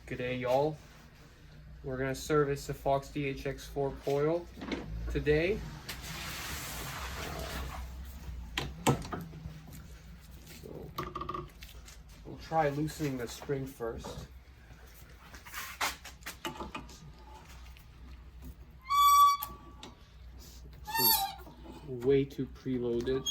G'day y'all. We're gonna service the Fox DHX 4 coil today. So we'll try loosening the spring first. This is way too preloaded.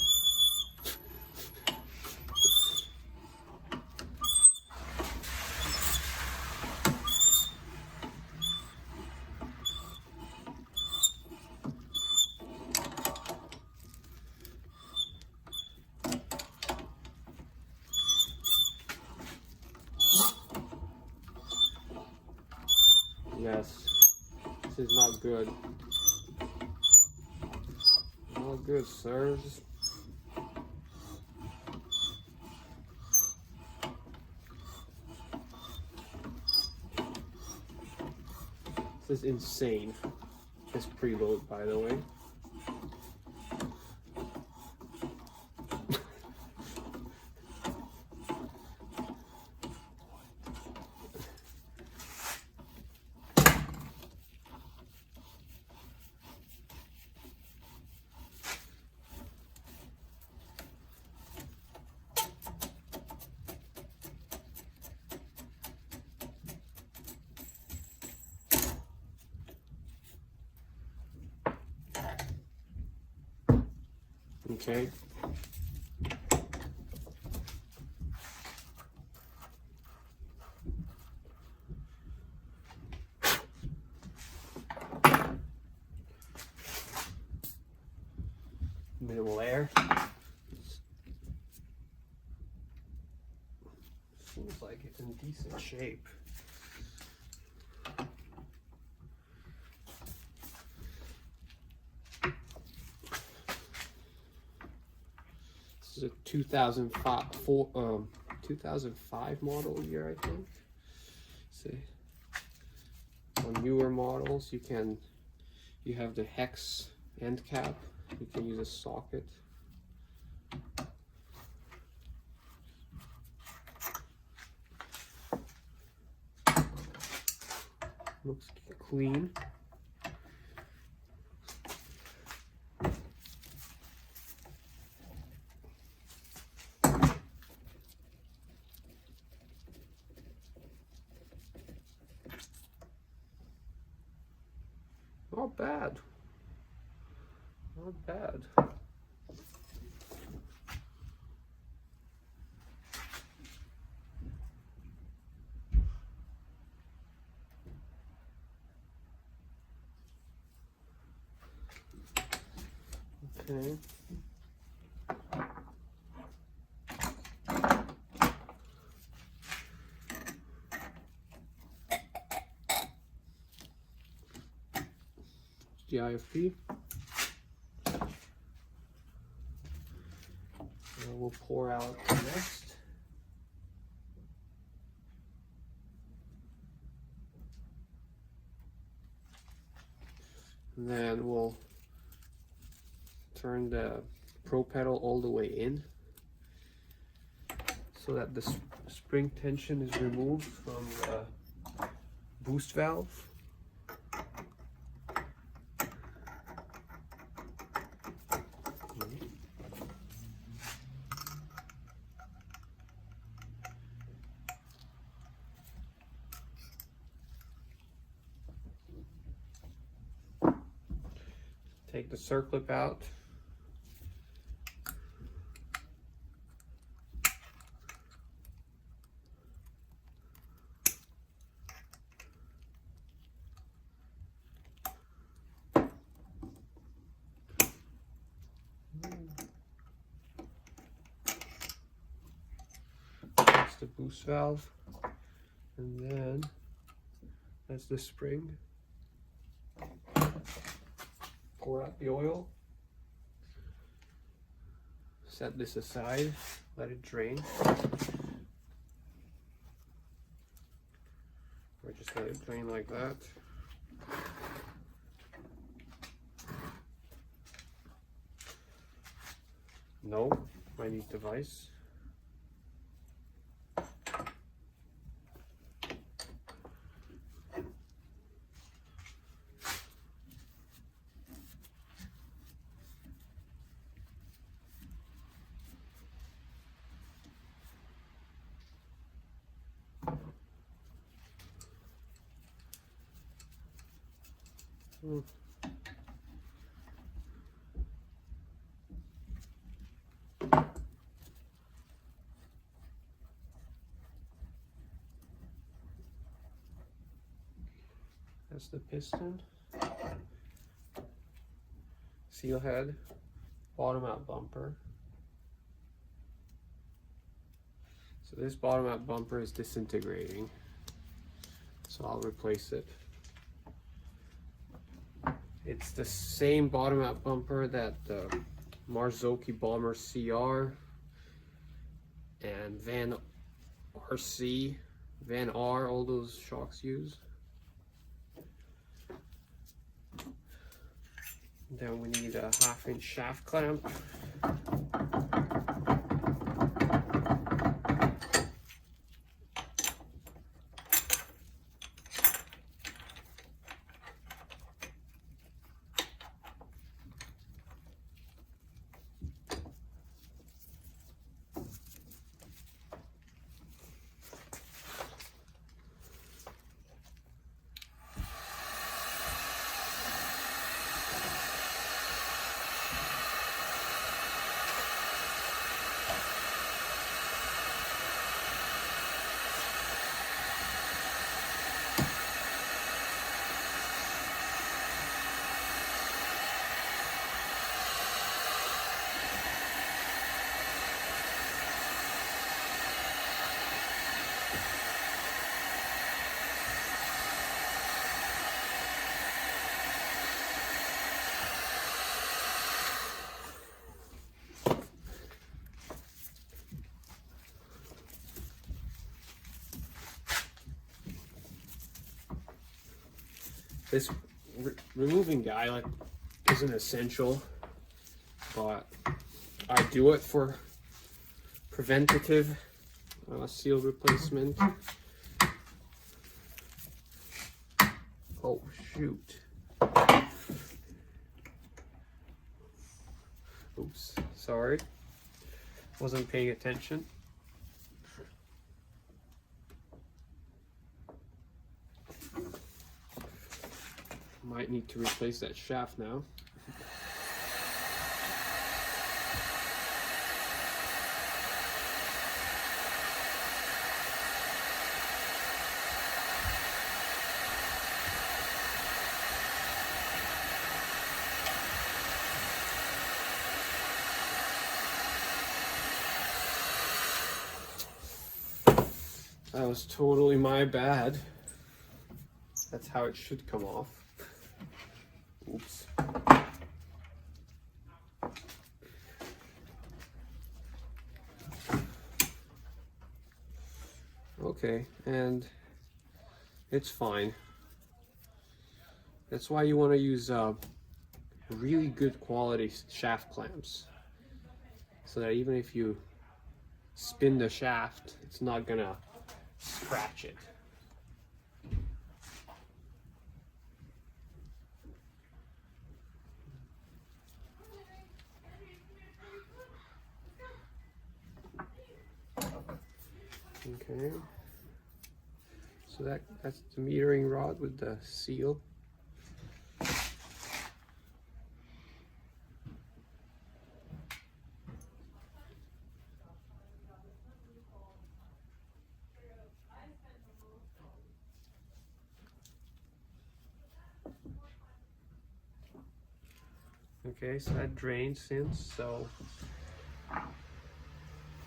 Yes, this is not good. Not good, sirs. This is insane. This preload, by the way. Okay. Minimal air. Seems like it's in decent shape. This is a 2005 model year, I think. See, on newer models, you have the hex end cap. You can use a socket. Looks clean. Not bad. Not bad. Okay. The IFP. We'll pour out the next. And then we'll turn the pro pedal all the way in so that the spring tension is removed from the boost valve. Take the circlip out. That's the boost valve. And then that's the spring. Pour out the oil, set this aside, let it drain, or just let it drain like that. No, I need device. That's the piston, seal head, bottom out bumper. So this bottom out bumper is disintegrating, so I'll replace it. It's the same bottom out bumper that the Marzocchi Bomber CR and Van RC, Van R, all those shocks use. Then we need a 1/2-inch shaft clamp. This removing guy isn't essential, but I do it for preventative seal replacement. Oh shoot. Oops, sorry. Wasn't paying attention. Might need to replace that shaft now. That was totally my bad. That's how it should come off. Oops. Okay, and it's fine. That's why you want to use really good quality shaft clamps, so that even if you spin the shaft, it's not gonna scratch it. Okay, so that's the metering rod with the seal. Okay, so that drained since, so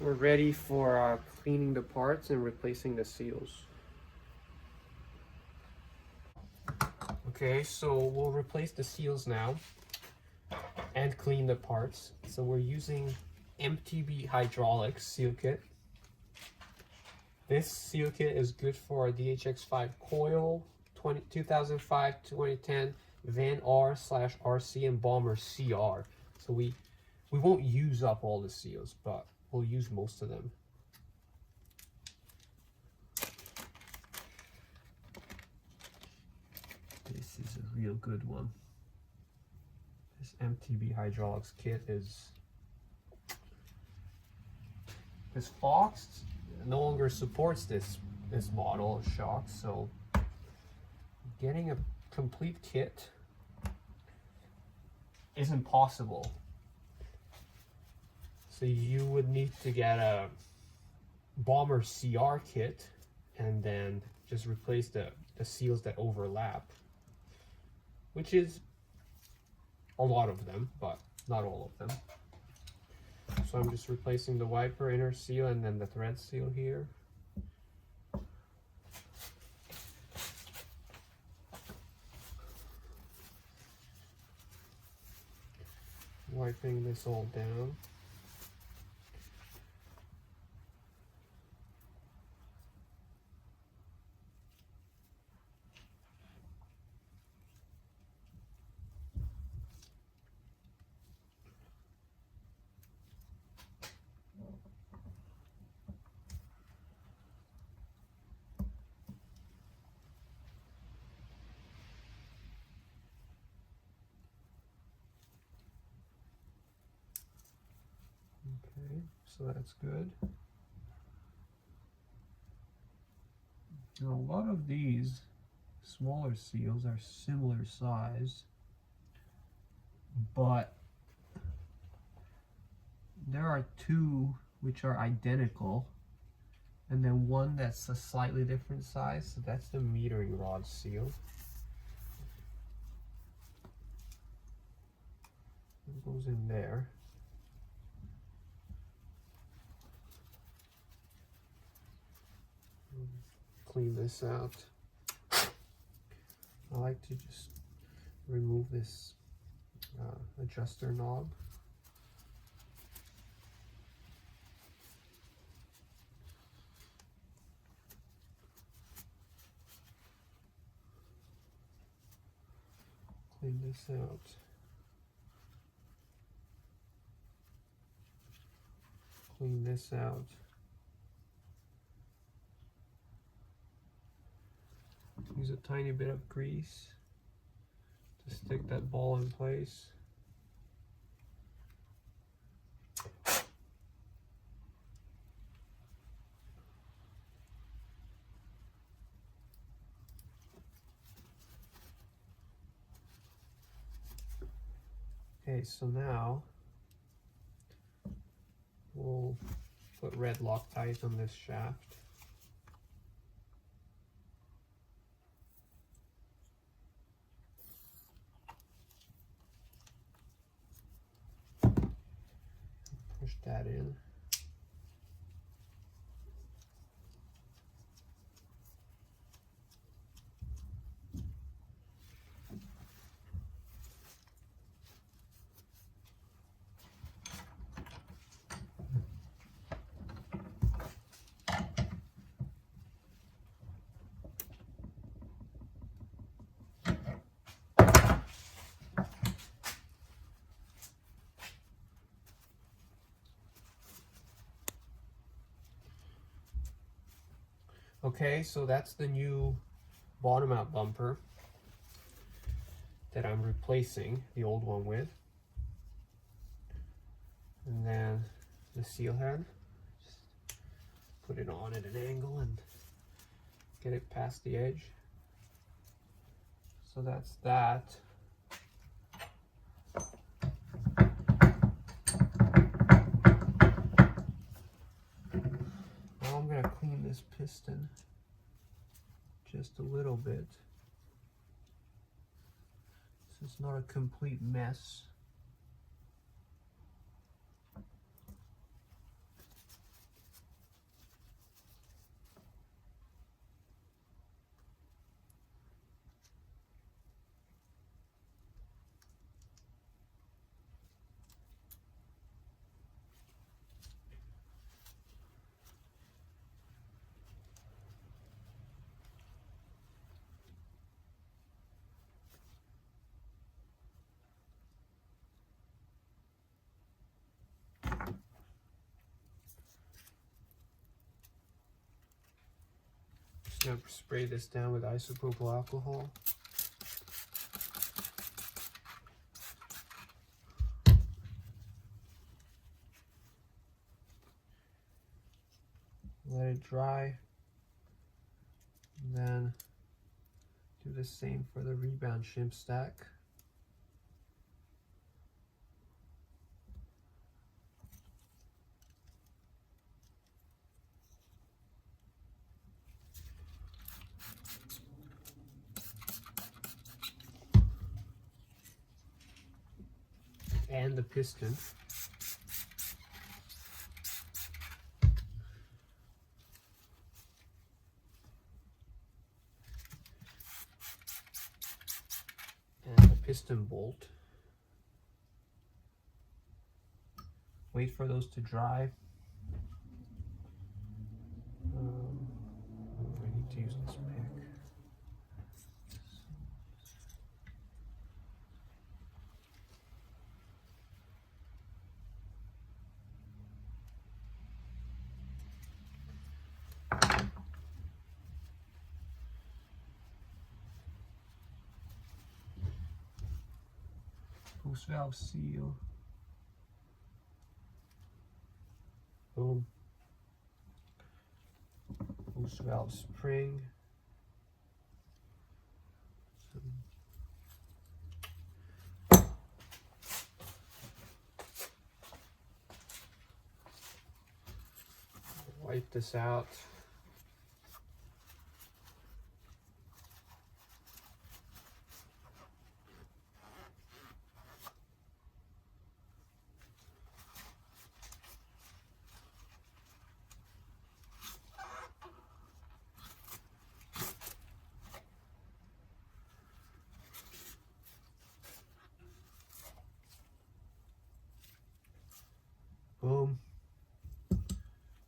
we're ready for cleaning the parts and replacing the seals. Okay, so we'll replace the seals now and clean the parts. So we're using MTB Hydraulics seal kit. This seal kit is good for a DHX 5 Coil, 2005-2010 Van R/RC and Bomber CR. So we won't use up all the seals, but we'll use most of them. This is a real good one. This MTB Hydraulics kit is... This Fox no longer supports this model of shocks, so getting a complete kit isn't possible. So you would need to get a bomber CR kit and then just replace the seals that overlap, which is a lot of them, but not all of them. So I'm just replacing the wiper inner seal and then the thread seal here. Wiping this all down. Okay, so that's good. Now, a lot of these smaller seals are similar size, but there are two which are identical, and then one that's a slightly different size, so that's the metering rod seal. It goes in there. Clean this out. I like to just remove this adjuster knob. Clean this out. Clean this out. Use a tiny bit of grease to stick that ball in place. Okay, so now we'll put red Loctite on this shaft. Push that in. Okay, so that's the new bottom out bumper that I'm replacing the old one with. And then the seal head, just put it on at an angle and get it past the edge. So that's that. Now I'm going to clean this piston just a little bit, so it's not a complete mess. Just going to spray this down with isopropyl alcohol. Let it dry, and then do the same for the rebound shim stack. and the piston. And the piston bolt. Wait for those to dry. I need to use this pick. Boost valve seal. Boom. Boost valve spring. Wipe this out. Boom.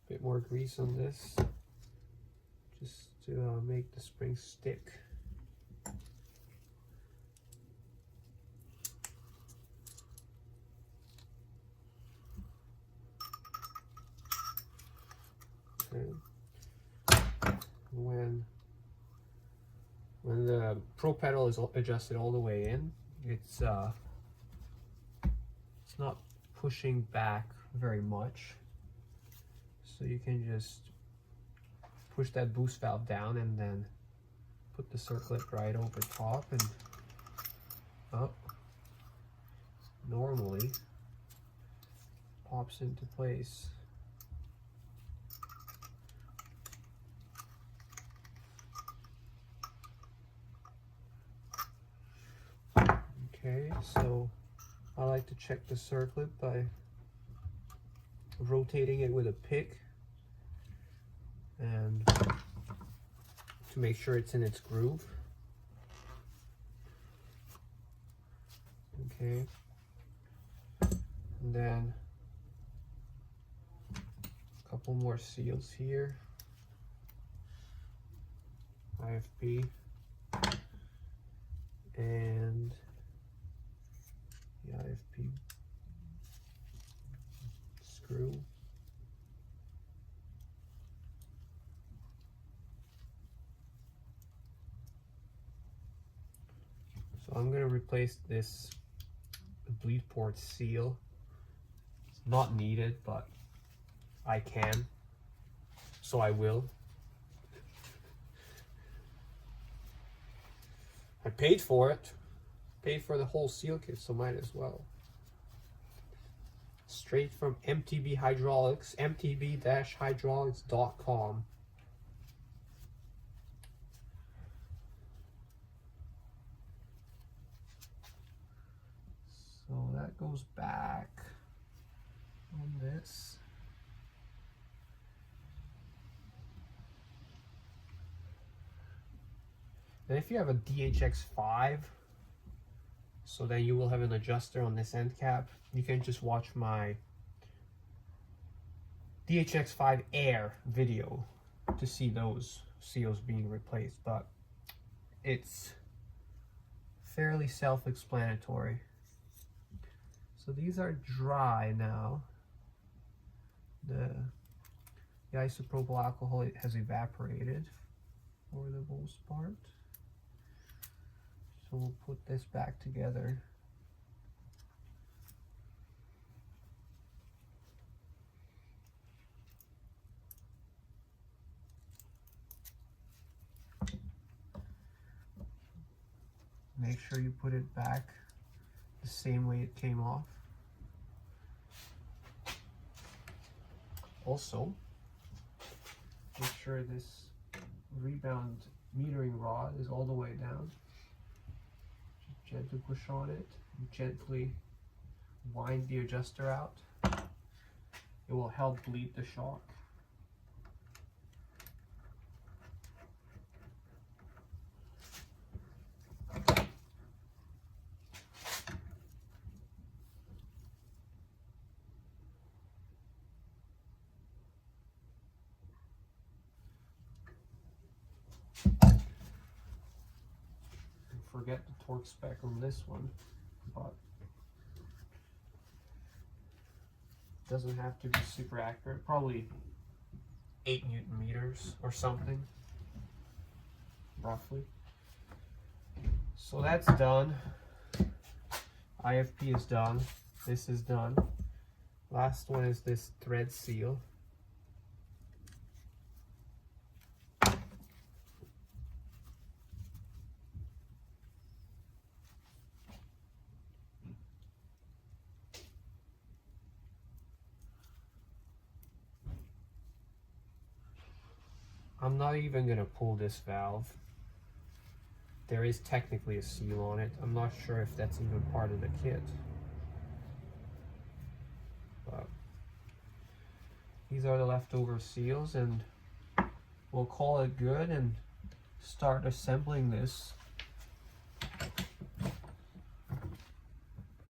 Bit more grease on this, just to make the spring stick. Okay. When the pro pedal is adjusted all the way in, it's not pushing back very much, so you can just push that boost valve down and then put the circlip right over top and up. Normally pops into place. Okay, so I like to check the circlip by rotating it with a pick and to make sure it's in its groove. Okay, and then a couple more seals here. IFP and the IFP screw. So I'm going to replace this bleed port seal. It's not needed, but I can, so I will. I paid for it. Paid for the whole seal kit, so might as well. Straight from MTB Hydraulics, mtb-hydraulics.com. So that goes back on this. And if you have a DHX 5, so then you will have an adjuster on this end cap, you can just watch my DHX 5 Air video to see those seals being replaced, but it's fairly self-explanatory. So these are dry now. The isopropyl alcohol has evaporated for the most part. So we'll put this back together. Make sure you put it back the same way it came off. Also, make sure this rebound metering rod is all the way down. Just gently push on it and gently wind the adjuster out. It will help bleed the shock. Forget the torque spec on this one, but it doesn't have to be super accurate. Probably 8 Newton meters or something, roughly. So that's done. IFP is done. This is done. Last one is this thread seal. I'm not even gonna pull this valve. There is technically a seal on it. I'm not sure if that's even part of the kit. But these are the leftover seals, and we'll call it good and start assembling this.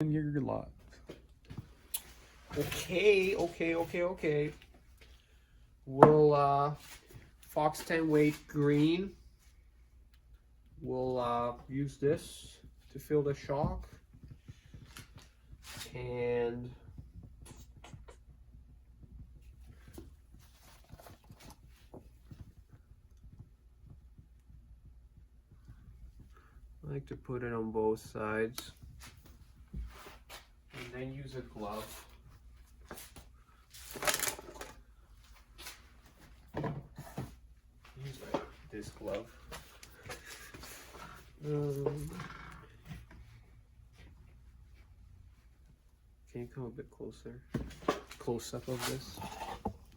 Your lot. Okay. We'll Fox 10 weight green. We'll use this to fill the shock, and I like to put it on both sides, and then use a glove. Use like this glove. Can you come a bit closer? Close up of this.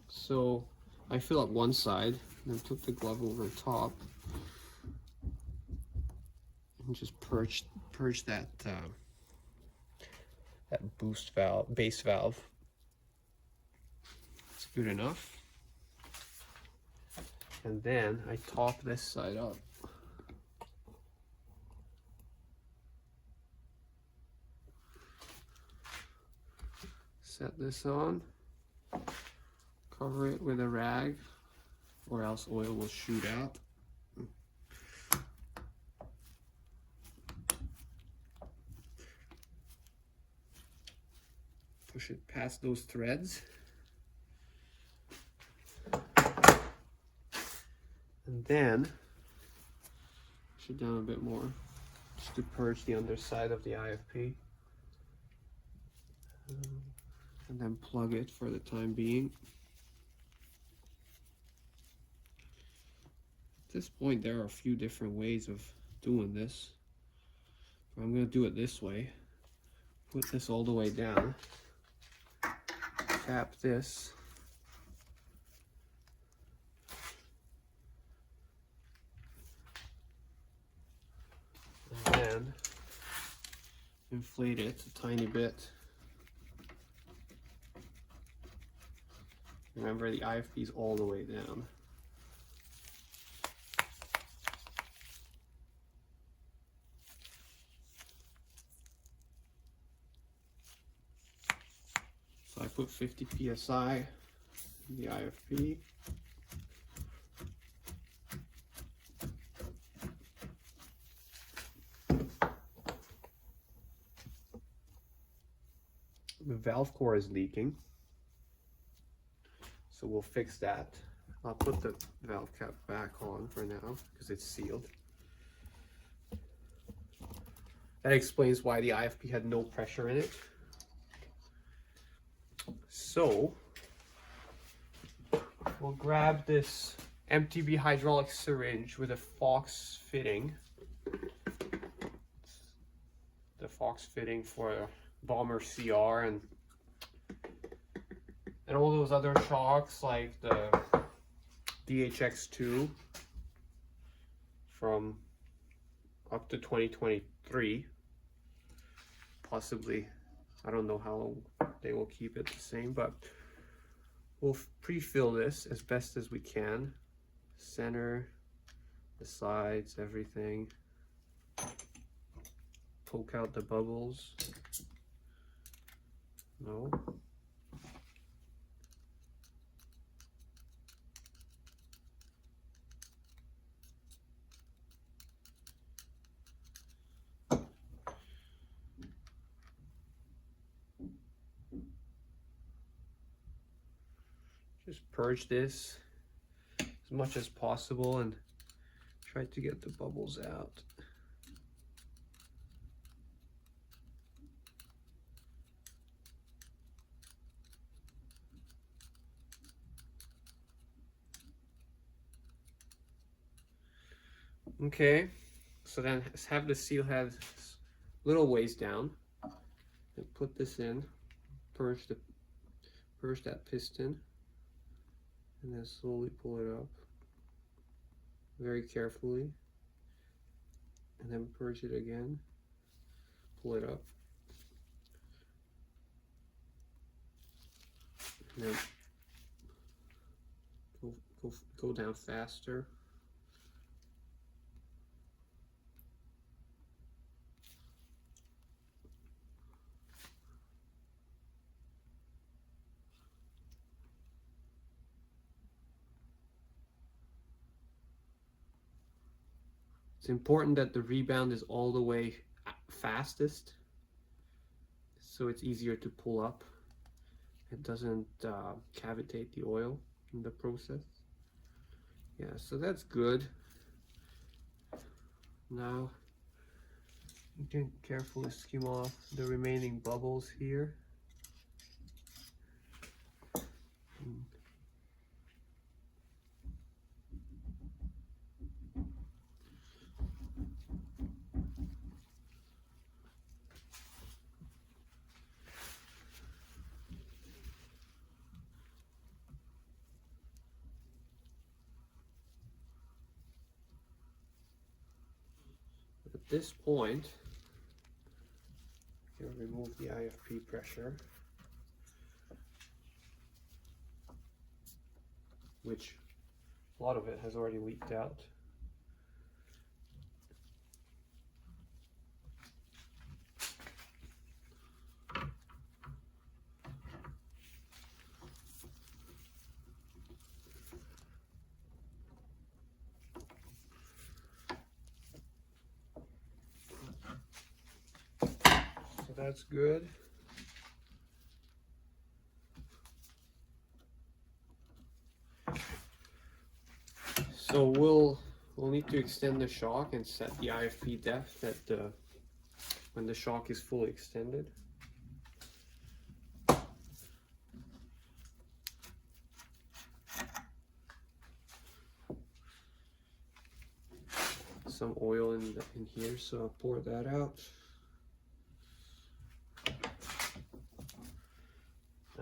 So I fill up one side, and then put the glove over top, and just purge that that boost valve, base valve. It's good enough. And then I top this side up. Set this on, cover it with a rag, or else oil will shoot out. Push it past those threads. And then push it down a bit more, just to purge the underside of the IFP. And then plug it for the time being. At this point, there are a few different ways of doing this. I'm going to do it this way. Put this all the way down. Tap this. And then inflate it a tiny bit. Remember, the IFP is all the way down. So I put 50 psi in the IFP. The valve core is leaking, so we'll fix that. I'll put the valve cap back on for now because it's sealed. That explains why the IFP had no pressure in it. So we'll grab this MTB hydraulic syringe with a Fox fitting. The Fox fitting for Bomber CR and all those other shocks, like the DHX 2 from up to 2023, possibly I don't know how long they will keep it the same, but we'll pre-fill this as best as we can. Center, the sides, everything. Poke out the bubbles. No. Just purge this as much as possible and try to get the bubbles out. Okay, so then have the seal head little ways down and put this in, purge that piston, and then slowly pull it up very carefully, and then purge it again, pull it up, and then go down faster. It's important that the rebound is all the way fastest, so it's easier to pull up. It doesn't cavitate the oil in the process. Yeah, so that's good. Now you can carefully skim off the remaining bubbles here. At this point, you remove the IFP pressure, which a lot of it has already leaked out. That's good. So we'll need to extend the shock and set the IFP depth at when the shock is fully extended. Some oil in here, so I'll pour that out.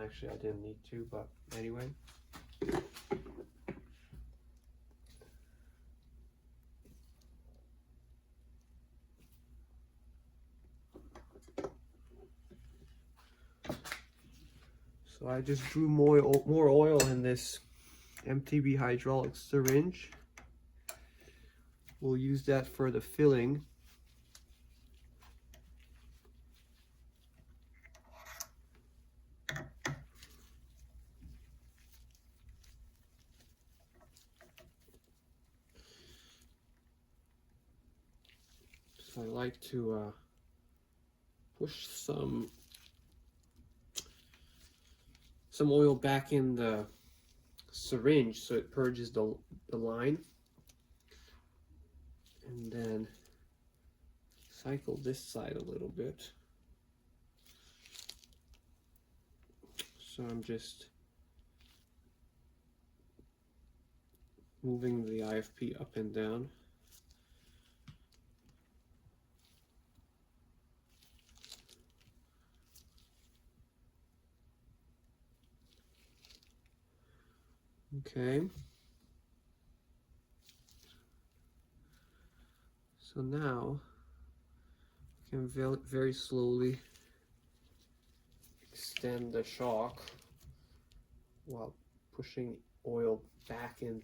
Actually, I didn't need to, but anyway. So I just drew more oil in this MTB hydraulic syringe. We'll use that for the filling. So I like to push some oil back in the syringe so it purges the line, and then cycle this side a little bit. So I'm just moving the IFP up and down. Okay. So now I can very slowly extend the shock while pushing oil back in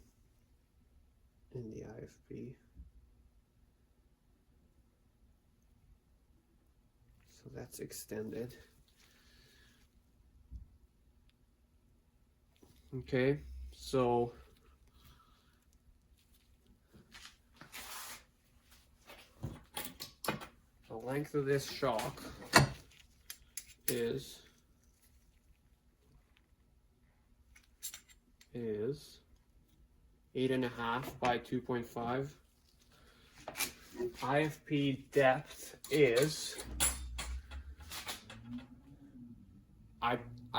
the IFP. So that's extended. Okay, so the length of this shock is 8.5 by 2.5. IFP depth is, I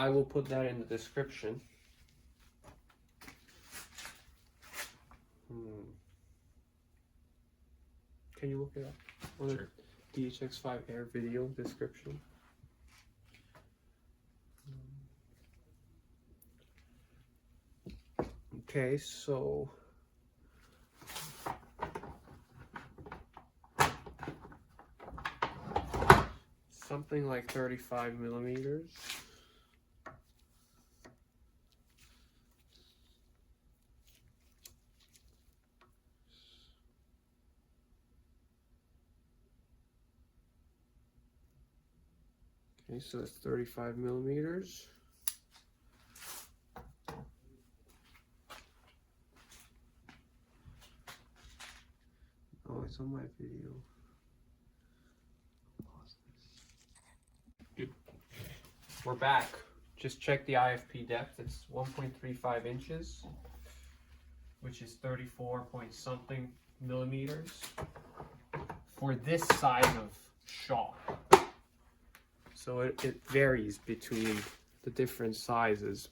will put that in the description. Can you look it up on Sure. the DHX 5 Air video description? Okay, so something like 35 millimeters. Okay, so that's 35 millimeters. Oh, it's on my video. Pause this. We're back. Just check the IFP depth. It's 1.35 inches, which is 34 point something millimeters for this size of shock. So it varies between the different sizes.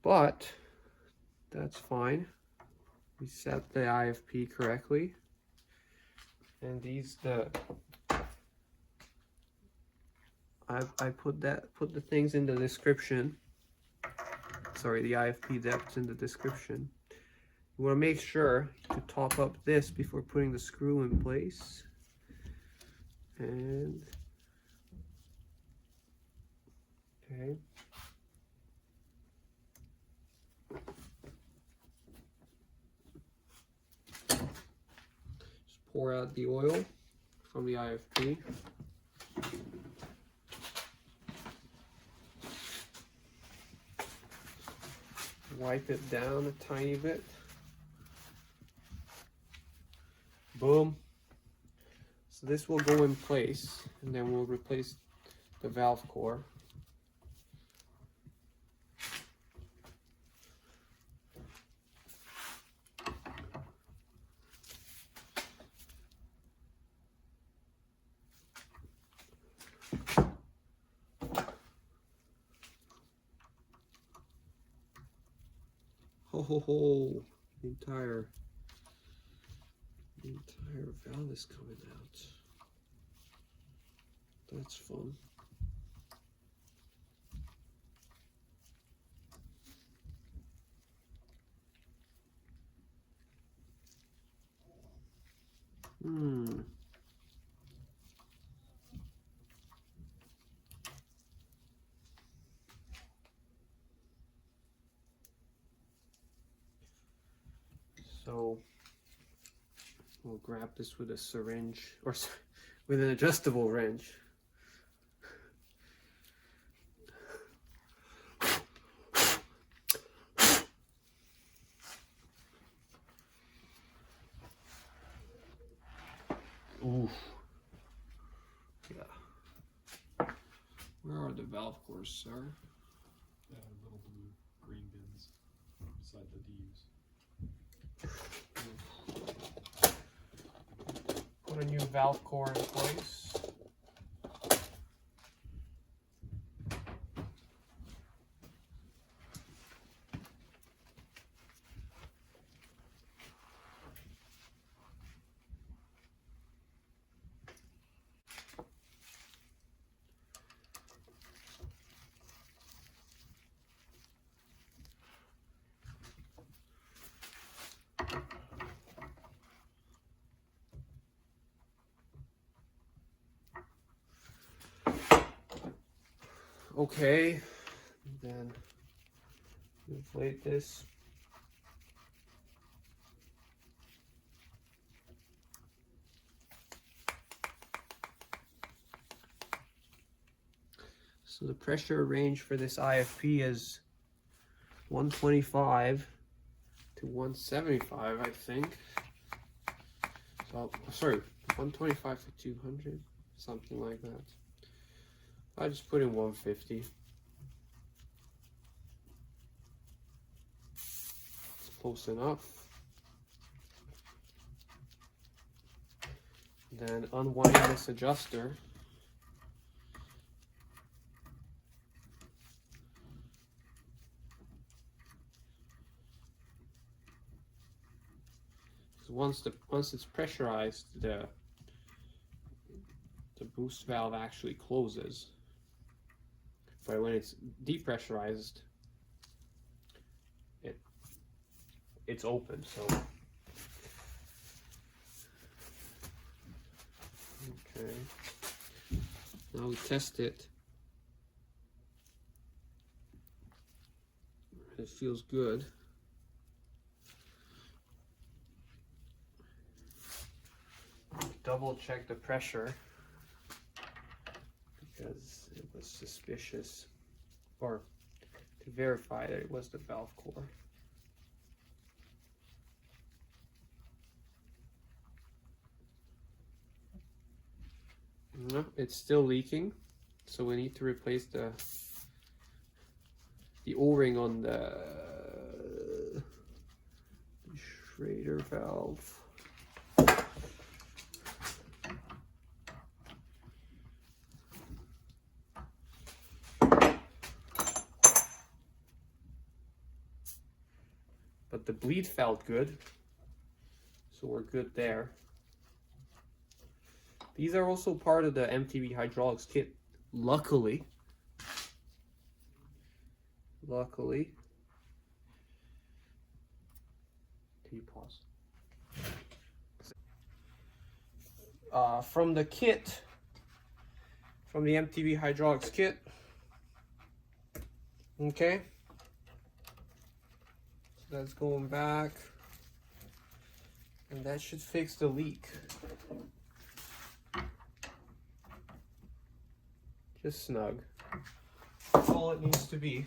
But that's fine. We set the IFP correctly. And these I put the things in the description. Sorry, the IFP depths in the description. You want to make sure to top up this before putting the screw in place. And okay. Just pour out the oil from the IFP. Wipe it down a tiny bit. Boom. So this will go in place, and then we'll replace the valve core. Ho! The entire valve is coming out. That's fun. So we'll grab this with a syringe, or with an adjustable wrench. Ooh. Yeah. Where are the valve cores, sir? Little blue green bins beside the D's. Put a new valve core in place. okay. Then inflate this. So the pressure range for this IFP is 125 to 175, I think. So, sorry, 125 to 200, something like that. I just put in 150. It's close enough. Then unwind this adjuster. Once it's pressurized, the boost valve actually closes. But when it's depressurized, it's open. So okay, now we test it. It feels good. Double check the pressure because it was suspicious, or to verify that it was the valve core. No, it's still leaking, so we need to replace the O-ring on the Schrader valve. But the bleed felt good, so we're good there. These are also part of the MTB hydraulics kit, luckily. Can you pause? From the kit, from the MTB hydraulics kit, okay? So that's going back, and that should fix the leak. Just snug. That's all it needs to be.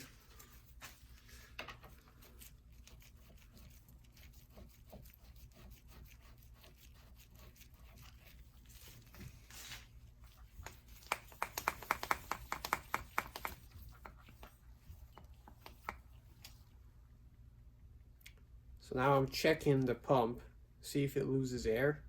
So now I'm checking the pump, see if it loses air.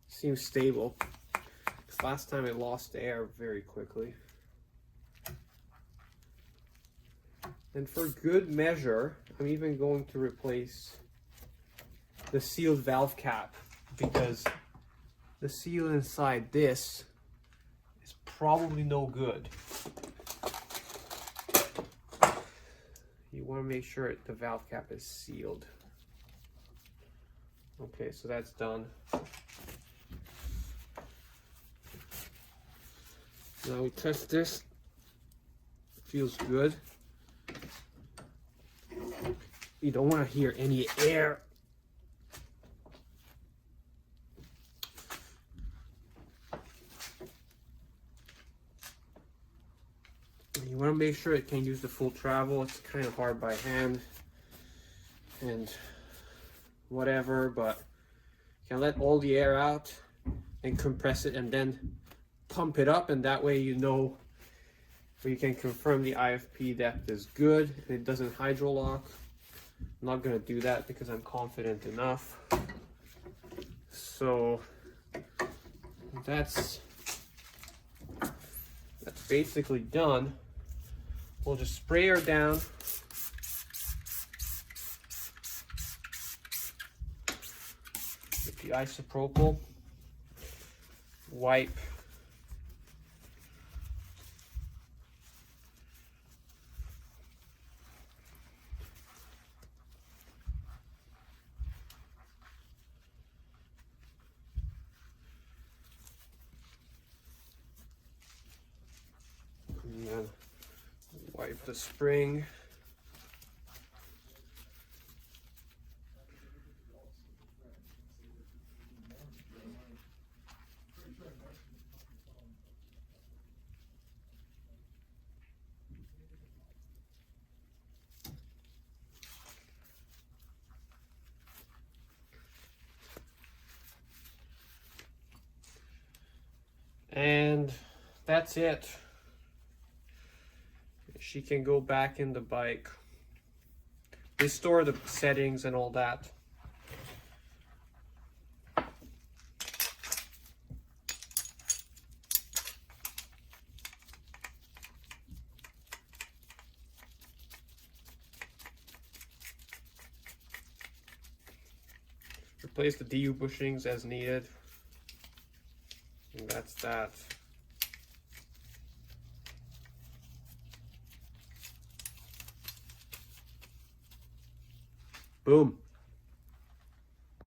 Seems stable. Last time it lost air very quickly. And for good measure, I'm even going to replace the sealed valve cap, because the seal inside this is probably no good. You want to make sure the valve cap is sealed. Okay, so that's done. Now we test this. Feels good. You don't want to hear any air. You want to make sure it can use the full travel. It's kind of hard by hand and whatever, but you can let all the air out and compress it and then pump it up, and that way you know, or you can confirm the IFP depth is good and it doesn't hydrolock. I'm not going to do that because I'm confident enough. So that's basically done. We'll just spray her down. With the isopropyl. Wipe. the spring. And that's it. She can go back in the bike. Restore the settings and all that. Replace the DU bushings as needed. And that's that. Boom.